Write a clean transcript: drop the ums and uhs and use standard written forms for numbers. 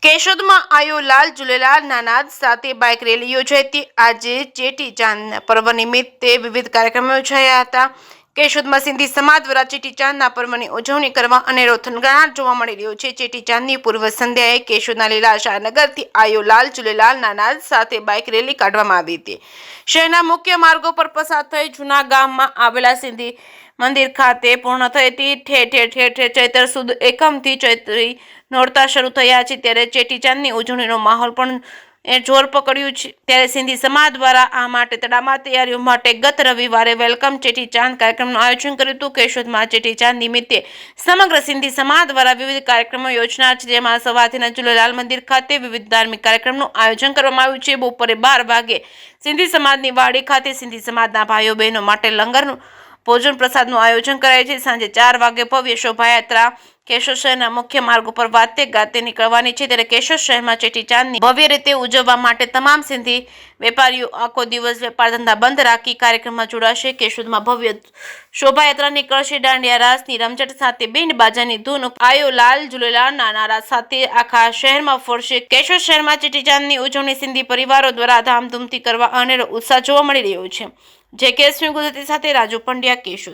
કેશોદમાં આયો લાલ ઝૂલેલાલના નાદ સાથે બાઇક રેલી યોજાઈ હતી। આજે ચેટીચાંદના પર્વ નિમિત્તે વિવિધ કાર્યક્રમો યોજાયા હતા। કેશોદમાં સિંધી સમાજ દ્વારા ચેટીચાંદના પર્વની ઉજવણી કરવા અનેરો થનગનાટ જોવા મળી રહ્યો છે। ચેટીચાંદની પૂર્વ સંધ્યાએ કેશોદના લીલાશાહ નગરથી આયો લાલ ઝૂલેલાલના નાદ સાથે બાઇક રેલી કાઢવામાં આવી હતી। શહેરના મુખ્ય માર્ગો પર પસાર થઈ જૂના ગામમાં આવેલા સિંધી મંદિર ખાતે પૂર્ણ થઈ હતી। ઠેર ઠેર ચૈત્ર સુદ એકમથી ચૈત્રી નોરતા શરૂ થયા છે, ત્યારે ચેટીચાંદની ઉજવણીનો માહોલ પણ જોર પકડ્યું છે। ત્યારે સિંધી સમાજ દ્વારા આ માટે તડામાર તૈયારીઓ માટે ગત રવિવારે વેલકમ ચેટીચાંદ કાર્યક્રમનું આયોજન કર્યું હતું। કેશોદમાં ચેટીચાંદ નિમિત્તે સમગ્ર સિંધી સમાજ દ્વારા વિવિધ કાર્યક્રમો યોજના છે, જેમાં સવારથી ઝૂલેલાલ મંદિર ખાતે વિવિધ ધાર્મિક કાર્યક્રમનું આયોજન કરવામાં આવ્યું છે। બપોરે 12 વાગે સિંધી સમાજની વાડી ખાતે સિંધી સમાજના ભાઈઓ બહેનો માટે લંગરનું ભોજન પ્રસાદનું આયોજન કરાય છે। સાંજે 4 વાગે ભવ્ય શોભાયાત્રા કેશોદ શહેરના મુખ્ય માર્ગ ઉપર વાતે ગાતે નીકળવાની છે। ત્યારે કેશોદ શહેરમાં ચેટીચાંદની ભવ્ય રીતે ઉજવવા માટે તમામ સિંધી વેપારીઓ આખો દિવસ વેપાર ધંધા બંધ રાખી કાર્યક્રમમાં જોડાશે। કેશોદમાં ભવ્ય શોભાયાત્રા નીકળશે। દાંડિયા રાસની રમઝટ સાથે બેન્ડ બાજાની ધૂન આયો લાલ ઝૂલેલાલના નારા સાથે આખા શહેરમાં ફરશે। કેશોદ શહેરમાં ચેટીચાંદની ઉજવણી સિંધી પરિવારો દ્વારા ધામધૂમથી કરવા અનેરો ઉત્સાહ જોવા મળી રહ્યો છે। જે કેસમી ગુજરાતી સાથે રાજુ પંડ્યા, કેશોદ।